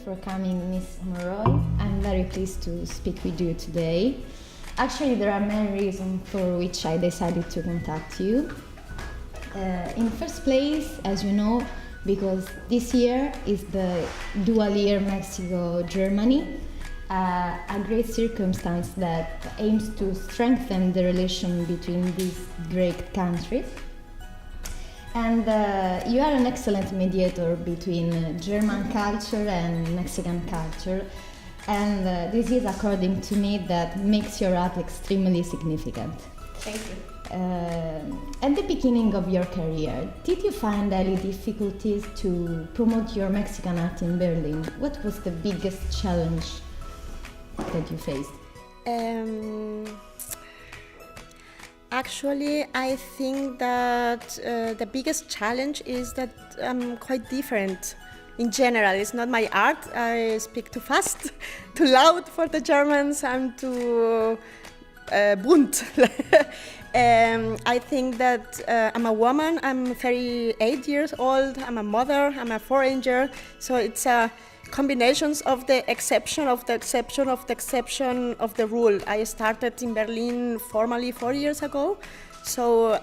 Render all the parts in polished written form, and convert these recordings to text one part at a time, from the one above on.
for coming, Miss Monroy. I'm very pleased to speak with you today. Actually, there are many reasons for which I decided to contact you. In the first place, as you know, because this year is the dual year Mexico-Germany, a great circumstance that aims to strengthen the relation between these great countries. And you are an excellent mediator between German culture and Mexican culture, and this is, according to me, that makes your art extremely significant. Thank you. At the beginning of your career, did you find any difficulties to promote your Mexican art in Berlin? What was the biggest challenge that you faced? Actually, I think that the biggest challenge is that I'm quite different. In general, it's not my art. I speak too fast, too loud for the Germans. I'm too bunt. I think that I'm a woman. I'm 38 years old. I'm a mother. I'm a foreigner. So it's a combinations of the exception of the exception of the exception of the rule. I started in Berlin formally 4 years ago. So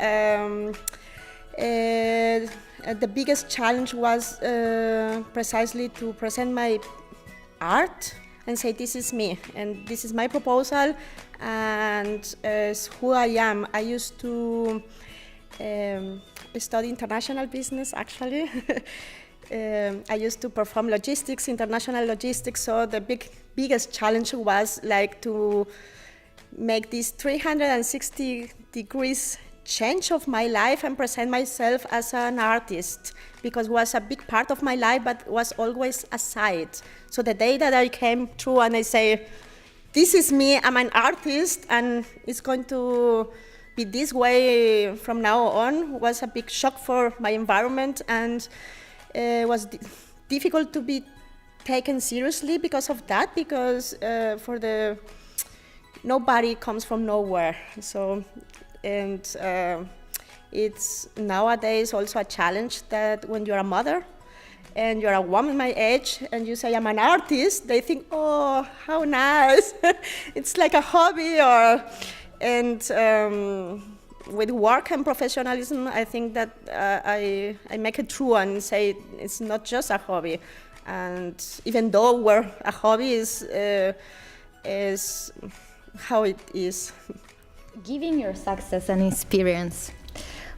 the biggest challenge was precisely to present my art and say, this is me and this is my proposal and who I am. I used to study international business, actually. I used to perform logistics, international logistics, so the biggest challenge was like to make this 360 degrees change of my life and present myself as an artist, because it was a big part of my life but was always aside. So the day that I came through and I say, this is me, I'm an artist and it's going to be this way from now on, was a big shock for my environment, and it was difficult to be taken seriously because of that, because nobody comes from nowhere. So, and it's nowadays also a challenge that when you're a mother and you're a woman my age and you say I'm an artist, they think, oh, how nice. It's like a hobby. With work and professionalism, I think that I make it true and say it's not just a hobby. And even though a hobby is how it is. Given your success and experience,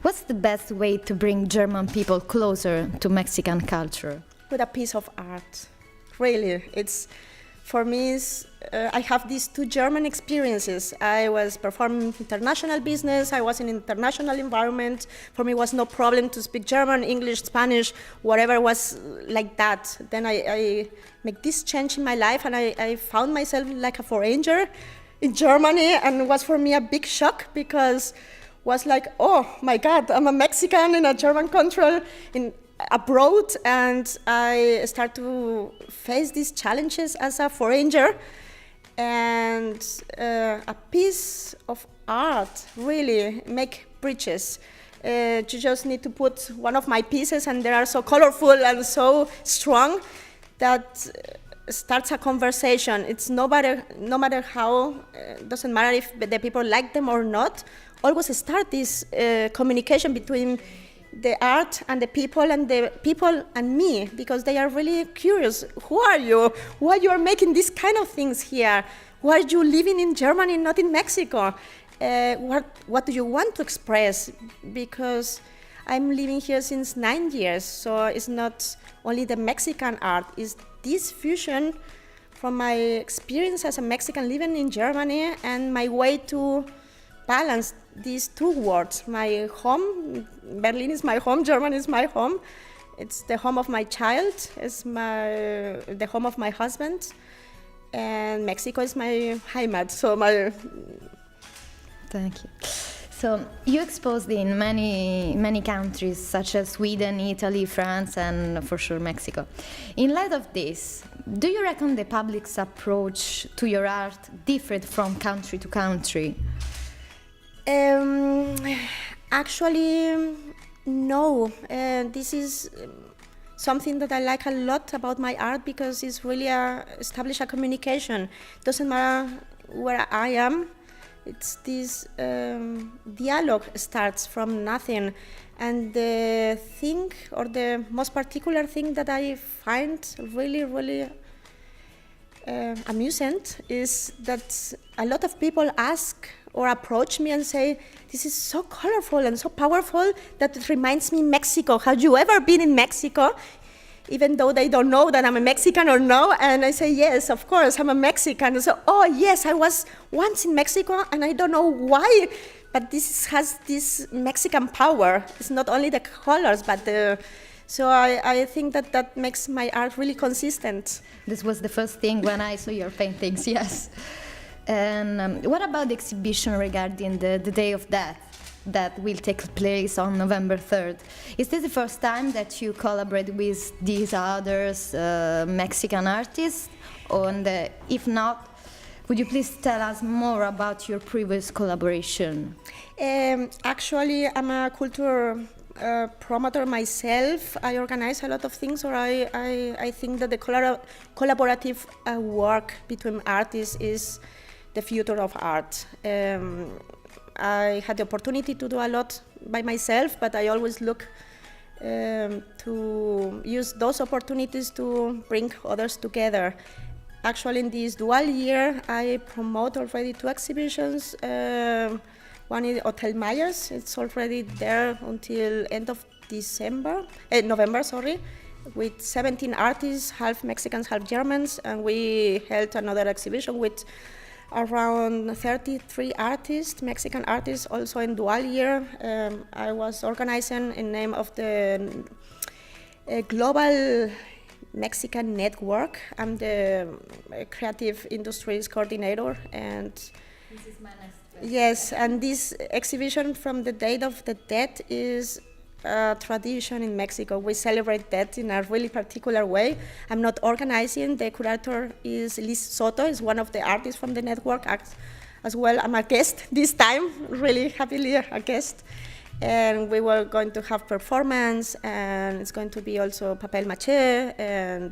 what's the best way to bring German people closer to Mexican culture? With a piece of art. Really, for me, I have these two German experiences. I was performing international business, I was in international environment. For me, it was no problem to speak German, English, Spanish, whatever was like that. Then I make this change in my life and I found myself like a foreigner in Germany, and it was for me a big shock because it was like, oh my God, I'm a Mexican in a German country, abroad, and I start to face these challenges as a foreigner, and a piece of art really make bridges. You just need to put one of my pieces and they are so colorful and so strong that starts a conversation. It's no matter how, doesn't matter if the people like them or not, always start this communication between the art and the people and me, because they are really curious. Who are you? Why you are making these kind of things here? Why are you living in Germany, not in Mexico? What do you want to express? Because I'm living here since 9 years, so it's not only the Mexican art, it's this fusion from my experience as a Mexican living in Germany and my way to balance these two worlds. My home, Berlin is my home, Germany is my home. It's the home of my child, it's the home of my husband, and Mexico is my Heimat. So Thank you. So you exposed in many countries such as Sweden, Italy, France, and for sure Mexico. In light of this, do you reckon the public's approach to your art differed from country to country? Actually, no. This is something that I like a lot about my art, because it's really establish a communication. Doesn't matter where I am, it's this dialogue starts from nothing. And the thing, or the most particular thing that I find really, really amusing is that a lot of people ask or approach me and say, this is so colorful and so powerful that it reminds me Mexico. Have you ever been in Mexico? Even though they don't know that I'm a Mexican or no. And I say, yes, of course, I'm a Mexican. So, oh yes, I was once in Mexico and I don't know why, but this has this Mexican power. It's not only the colors, but so I think that makes my art really consistent. This was the first thing when I saw your paintings, yes. And what about the exhibition regarding the Day of Death that will take place on November 3rd? Is this the first time that you collaborate with these others Mexican artists? And if not, would you please tell us more about your previous collaboration? Actually, I'm a culture promoter myself. I organize a lot of things, or I think that the collaborative work between artists is the future of art. I had the opportunity to do a lot by myself, but I always look to use those opportunities to bring others together. Actually, in this dual year, I promote already 2 exhibitions. One is Hotel Myers. It's already there until end of November, with 17 artists, half Mexicans, half Germans, and we held another exhibition with around 33 artists, Mexican artists, also in dual year. I was organizing in name of the Global Mexican Network. I'm the creative industries coordinator, and this is my next yes, and this exhibition from the Day of the Dead is a tradition in Mexico. We celebrate death in a really particular way. I'm not organizing. The curator is Liz Soto, is one of the artists from the network as well. I'm a guest this time, really happily a guest. And we were going to have performance, and it's going to be also papel maché and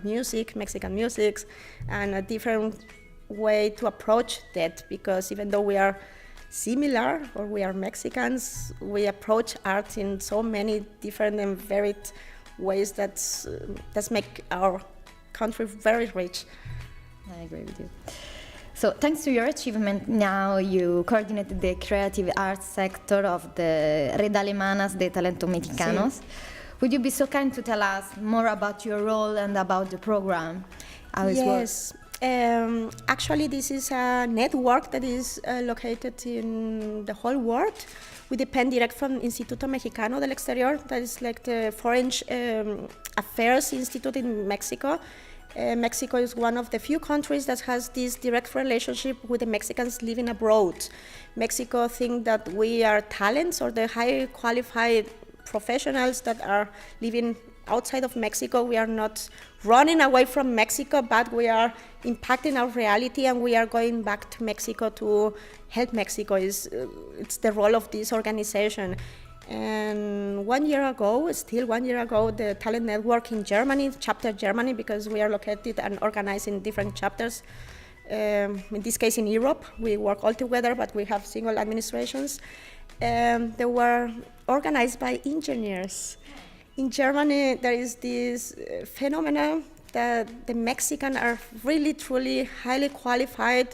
music, Mexican music, and a different way to approach that, because even though we are similar, or we are Mexicans, we approach art in so many different and varied ways that make our country very rich. I agree with you. So thanks to your achievement, now you coordinate the creative arts sector of the Red Alemanas de Talento Mexicanos. Sí. Would you be so kind to tell us more about your role and about the program, how it works? Actually, this is a network that is located in the whole world. We depend direct from Instituto Mexicano del Exterior, that is like the Foreign Affairs Institute in Mexico. Mexico is one of the few countries that has this direct relationship with the Mexicans living abroad. Mexico thinks that we are talents, or the high qualified professionals that are living outside of Mexico. We are not running away from Mexico, but we are impacting our reality, and we are going back to Mexico to help Mexico. It's the role of this organization. And 1 year ago, the Talent Network in Germany, chapter Germany, because we are located and organized in different chapters. In this case, in Europe, we work all together, but we have single administrations. They were organized by engineers. In Germany, there is this phenomenon that the Mexicans are really, truly highly qualified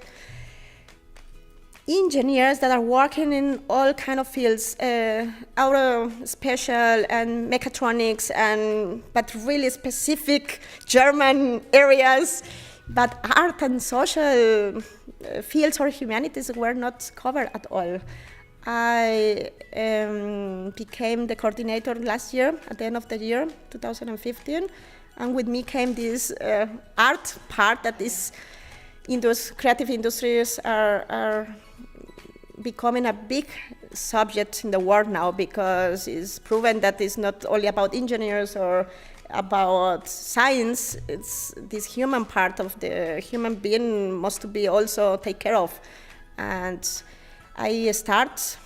engineers that are working in all kind of fields, auto, special, and mechatronics, but really specific German areas. But art and social fields or humanities were not covered at all. I became the coordinator last year, at the end of the year, 2015, and with me came this art part that is in those creative industries are becoming a big subject in the world now, because it's proven that it's not only about engineers or about science. It's this human part of the human being must be also taken care of. And I start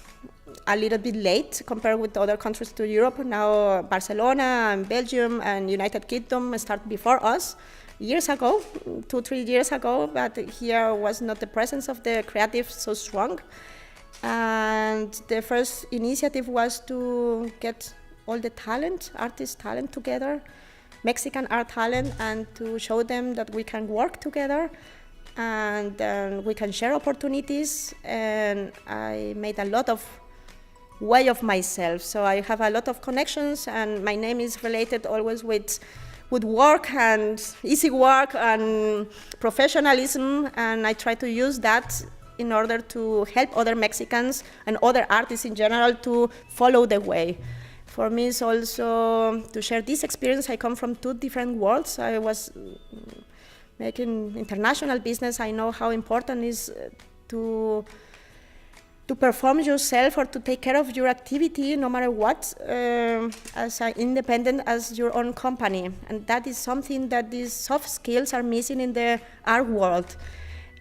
a little bit late compared with other countries to Europe. Now Barcelona and Belgium and United Kingdom start before us years ago, 2-3 years ago, but here was not the presence of the creative so strong. And the first initiative was to get all the talent, artist talent together, Mexican art talent, and to show them that we can work together and we can share opportunities. And I made a lot of way of myself. So I have a lot of connections, and my name is related always with work and easy work and professionalism, and I try to use that in order to help other Mexicans and other artists in general to follow the way. For me, it's also to share this experience. I come from 2 different worlds. I was making international business. I know how important it is to perform yourself or to take care of your activity, no matter what, as independent as your own company. And that is something that these soft skills are missing in the art world.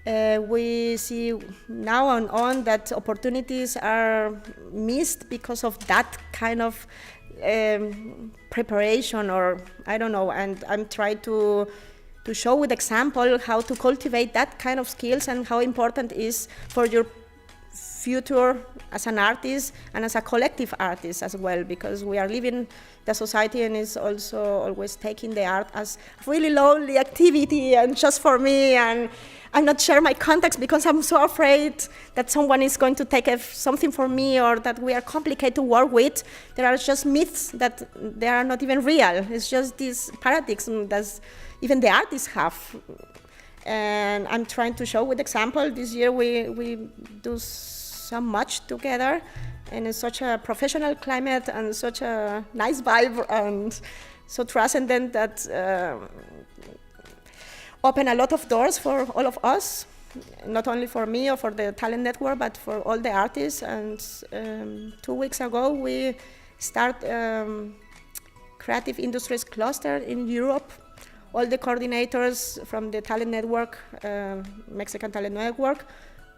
We see now and on that opportunities are missed because of that kind of preparation, or I don't know, and I'm trying to show with example how to cultivate that kind of skills and how important it is for your future as an artist and as a collective artist as well, because we are living the society and is also always taking the art as really lonely activity and just for me, and I'm not share my contacts because I'm so afraid that someone is going to take something for me, or that we are complicated to work with. There are just myths that they are not even real. It's just this paradigm that even the artists have. And I'm trying to show with example. This year we do so much together, and it's such a professional climate and such a nice vibe and so transcendent that open a lot of doors for all of us, not only for me or for the talent network, but for all the artists. And 2 weeks ago we start creative industries cluster in Europe. All the coordinators from the talent network, Mexican talent network,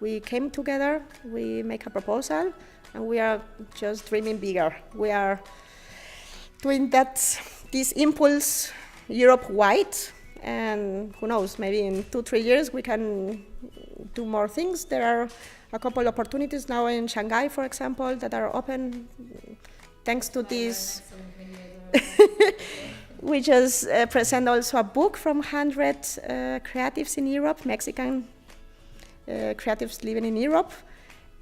we came together, we make a proposal, and we are just dreaming bigger. We are doing this impulse Europe-wide, and who knows, maybe in 2-3 years we can do more things. There are a couple opportunities now in Shanghai, for example, that are open thanks to this. We just present also a book from 100 creatives in Europe, Mexican creatives living in Europe.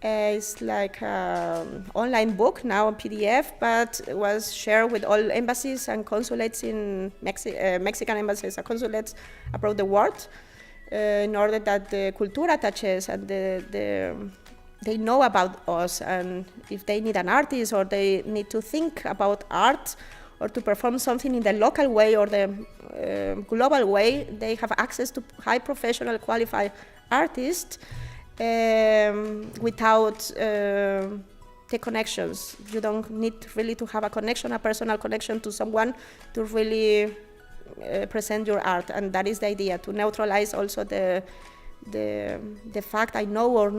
It's like an online book, now on PDF, but it was shared with all embassies and consulates in Mexican embassies and consulates abroad the world, in order that the culture attaches and they know about us, and if they need an artist or they need to think about art or to perform something in the local way or the global way, they have access to high professional qualified artists without the connections. You don't need really to have a connection, a personal connection to someone to really present your art, and that is the idea, to neutralize also the fact I know or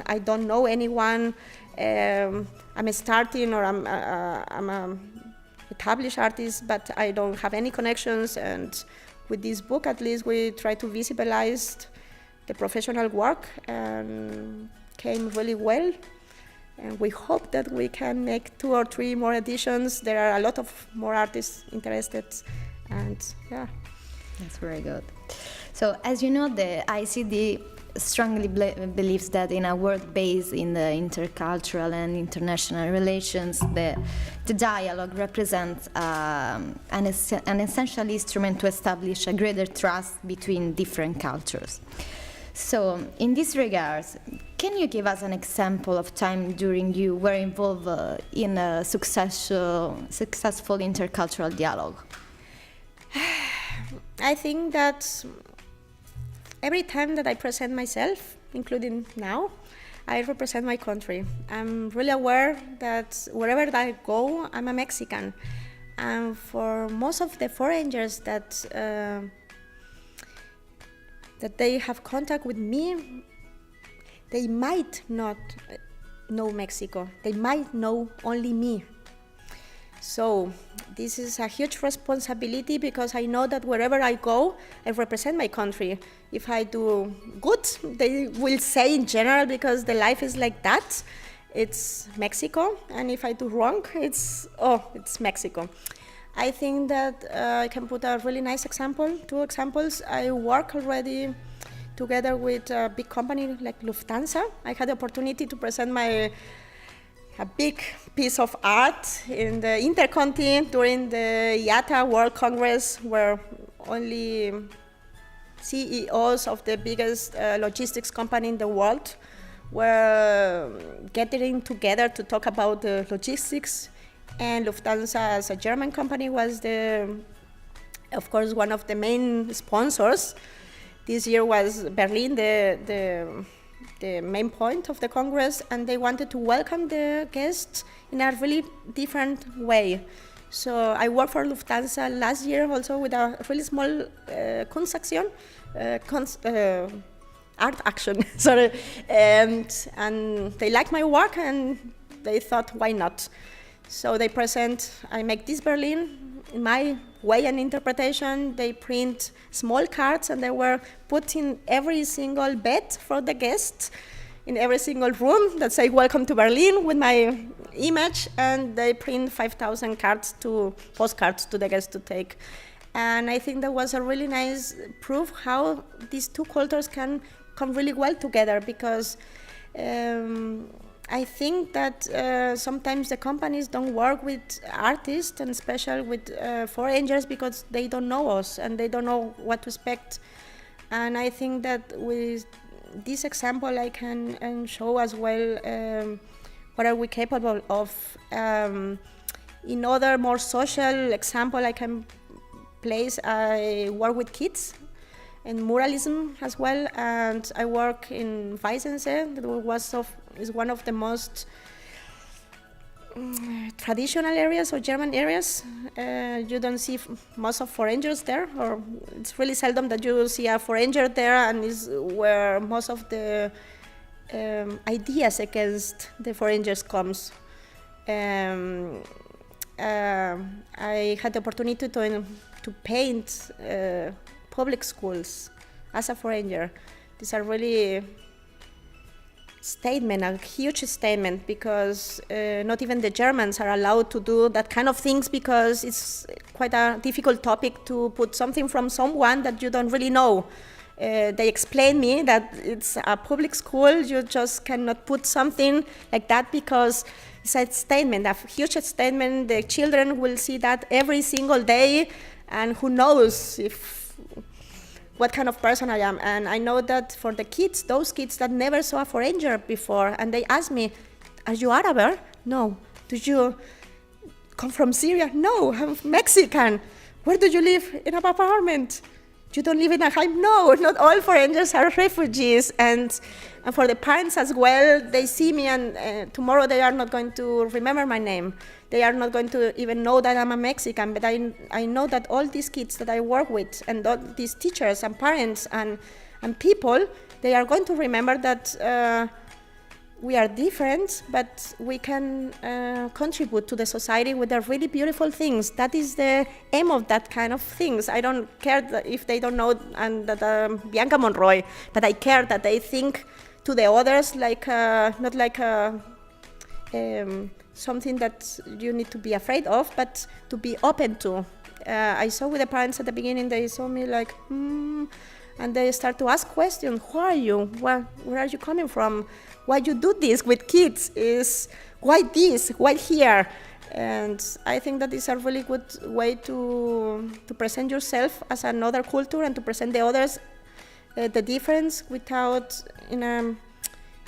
I don't know anyone. I'm starting, or I'm a established artist, but I don't have any connections. And with this book, at least, we try to visualize the professional work, and came really well. And we hope that we can make 2 or 3 more editions. There are a lot of more artists interested, and yeah. That's very good. So, as you know, the ICD strongly believes that in a world based in the intercultural and international relations, the dialogue represents an essential instrument to establish a greater trust between different cultures. So, in this regard, can you give us an example of time during you were involved in a successful intercultural dialogue? I think that every time that I present myself, including now, I represent my country. I'm really aware that wherever I go, I'm a Mexican. And for most of the foreigners that they have contact with me, they might not know Mexico. They might know only me. So this is a huge responsibility because I know that wherever I go, I represent my country. If I do good, they will say in general, because the life is like that, it's Mexico. And if I do wrong, it's Mexico. I think that I can put a really nice example, 2 examples. I work already together with a big company like Lufthansa. I had the opportunity to present a big piece of art in the Interconti during the IATA World Congress, where only CEOs of the biggest logistics company in the world were getting together to talk about the logistics. And Lufthansa, as a German company, was of course, one of the main sponsors. This year was Berlin, the main point of the Congress, and they wanted to welcome the guests in a really different way. So I worked for Lufthansa last year also with a really small Kunstaktion, art action, sorry, and they liked my work and they thought, why not? So they I make this Berlin in my way and interpretation. They print small cards and they were put in every single bed for the guests, in every single room that say welcome to Berlin with my image, and they print 5,000 postcards to the guests to take. And I think that was a really nice proof how these 2 cultures can come really well together, because I think that sometimes the companies don't work with artists, and especially with foreigners, because they don't know us and they don't know what to expect. And I think that with this example I can show as well what are we capable of. In other more social example I can place, I work with kids and muralism as well, and I work in Weissense, that is one of the most traditional areas or German areas. You don't see most of foreigners there, or it's really seldom that you see a foreigner there, and is where most of the ideas against the foreigners comes. I had the opportunity to paint public schools as a foreigner. These are really a huge statement, because not even the Germans are allowed to do that kind of things, because it's quite a difficult topic to put something from someone that you don't really know. They explained me that it's a public school, you just cannot put something like that because it's a statement, a huge statement. The children will see that every single day, and who knows what kind of person I am. And I know that for the kids, those kids that never saw a foreigner before, and they ask me, are you Arab? No. Do you come from Syria? No, I'm Mexican. Where do you live? In an apartment. You don't live in a home? No, not all foreigners are refugees. And for the parents as well, they see me, and tomorrow they are not going to remember my name. They are not going to even know that I'm a Mexican, but I know that all these kids that I work with, and all these teachers and parents and people, they are going to remember that we are different, but we can contribute to the society with the really beautiful things. That is the aim of that kind of things. I don't care if they don't know and that Bianca Monroy, but I care that they think to the others like not like something that you need to be afraid of, but to be open to. I saw with the parents at the beginning, they saw me like, and they start to ask questions. Who are you? Where are you coming from? Why you do this with kids? Why this? Why here? And I think that is a really good way to present yourself as another culture, and to present the others the difference without in a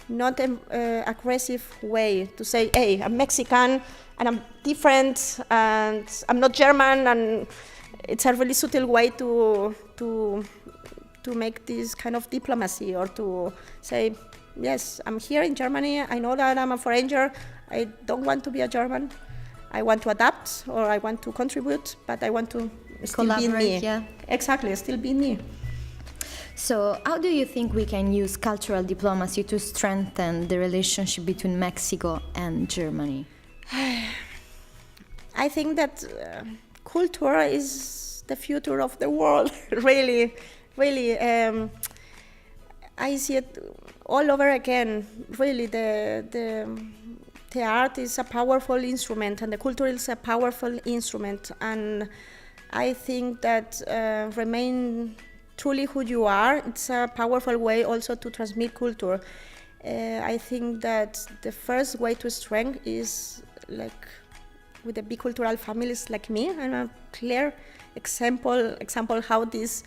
not aggressive way, to say, hey, I'm Mexican and I'm different and I'm not German, and it's a really subtle way to make this kind of diplomacy, or to say, yes, I'm here in Germany, I know that I'm a foreigner, I don't want to be a German, I want to adapt or I want to contribute, but I want to still be me. Yeah. Exactly, still be me. So, how do you think we can use cultural diplomacy to strengthen the relationship between Mexico and Germany? I think that culture is the future of the world, really, really. I see it all over again. Really, the art is a powerful instrument, and the culture is a powerful instrument. And I think that remain truly who you are. It's a powerful way also to transmit culture. I think that the first way to strengthen is like with the bicultural families like me, and a clear example how these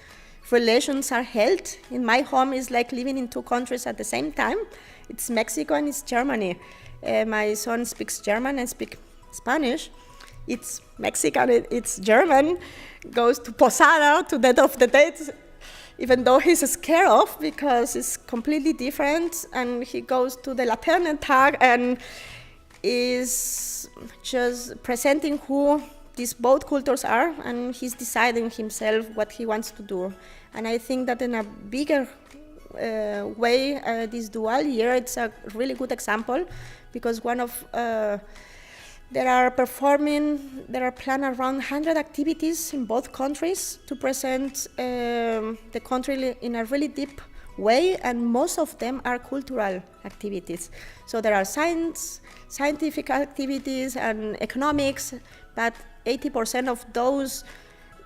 relations are held. In my home is like living in two countries at the same time. It's Mexico and it's Germany. My son speaks German and speaks Spanish. It's Mexican, it's German, goes to Posada, to Dead of the Dead, even though he's scared of because it's completely different, and he goes to the Laternentag and is just presenting who these both cultures are, and he's deciding himself what he wants to do. And I think that in a bigger way, this dual year, it's a really good example, because one of there are planned around 100 activities in both countries to present the country in a really deep way, and most of them are cultural activities. So there are scientific activities and economics, but 80% of those,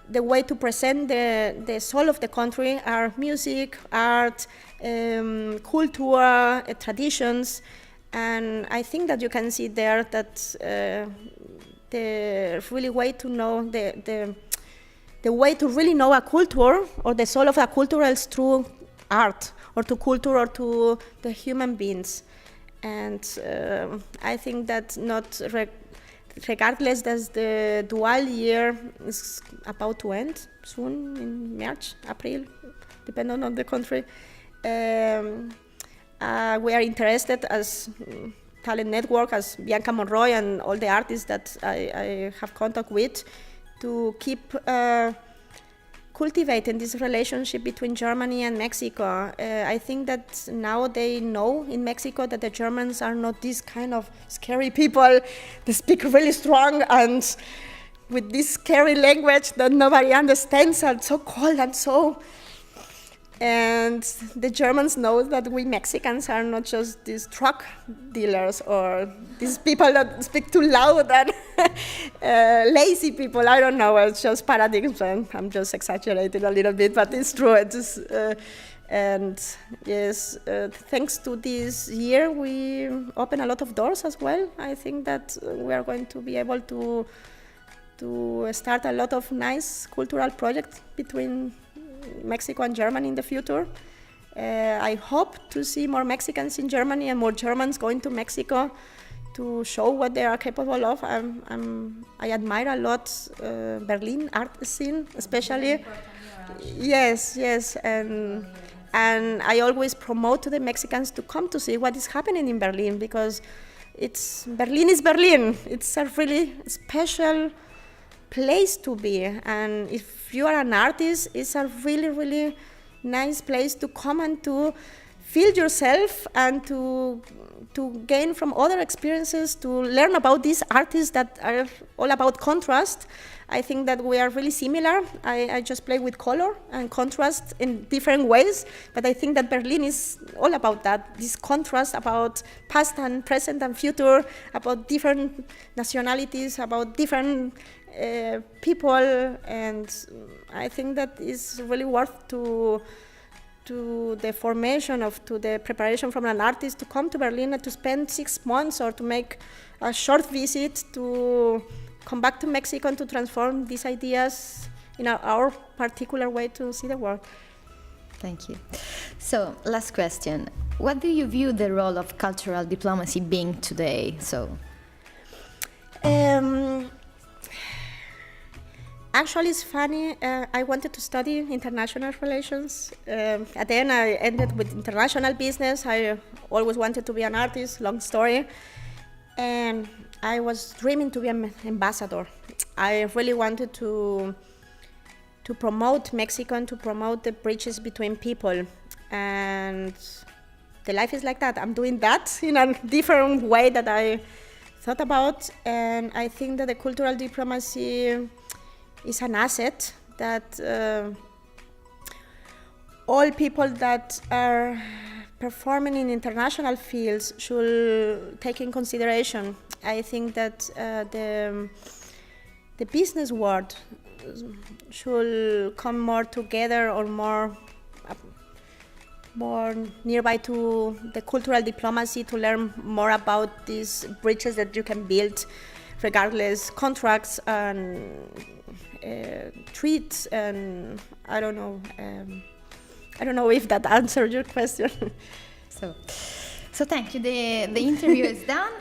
the way to present the soul of the country are music, art, culture, traditions. And I think that you can see there that the really way to know the way to really know a culture or the soul of a culture is through art or to culture or to the human beings. And I think that regardless that the dual year is about to end soon in March, April, depending on the country. We are interested as talent network, as Bianca Monroy and all the artists that I have contact with, to keep cultivating this relationship between Germany and Mexico. I think that now they know in Mexico that the Germans are not these kind of scary people. They speak really strong and with this scary language that nobody understands, and so cold and so. And the Germans know that we Mexicans are not just these truck dealers or these people that speak too loud and lazy people. I don't know, it's just paradigms. I'm just exaggerating a little bit, but it's true. And yes, thanks to this year, we open a lot of doors as well. I think that we are going to be able to start a lot of nice cultural projects between Mexico and Germany in the future. I hope to see more Mexicans in Germany and more Germans going to Mexico to show what they are capable of. I admire a lot Berlin art scene, especially. Yes, and I always promote to the Mexicans to come to see what is happening in Berlin, because Berlin is Berlin. It's a really special place to be, and if you are an artist, it's a really, really nice place to come and to feel yourself and to gain from other experiences, to learn about these artists that are all about contrast. I think that we are really similar. I just play with color and contrast in different ways, but I think that Berlin is all about that, this contrast about past and present and future, about different nationalities, about different people, and I think that is really worth to the formation to the preparation from an artist to come to Berlin and to spend 6 months or to make a short visit to come back to Mexico and to transform these ideas in our particular way to see the world. Thank you. So, last question. What do you view the role of cultural diplomacy being today? Actually, it's funny. I wanted to study international relations. At the end, I ended with international business. I always wanted to be an artist, long story. And I was dreaming to be an ambassador. I really wanted to to promote Mexico and to promote the bridges between people. And the life is like that. I'm doing that in a different way that I thought about. And I think that the cultural diplomacy is an asset that all people that are performing in international fields should take in consideration. I think that the business world should come more together or more nearby to the cultural diplomacy to learn more about these bridges that you can build regardless contracts and treats, and I don't know if that answered your question. So thank you. The interview is done.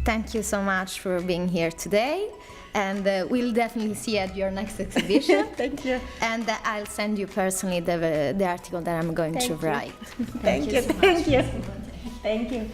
Thank you so much for being here today. And we'll definitely see you at your next exhibition. Thank you. And I'll send you personally the article that I'm going to write. Thank you. So much. Thank you.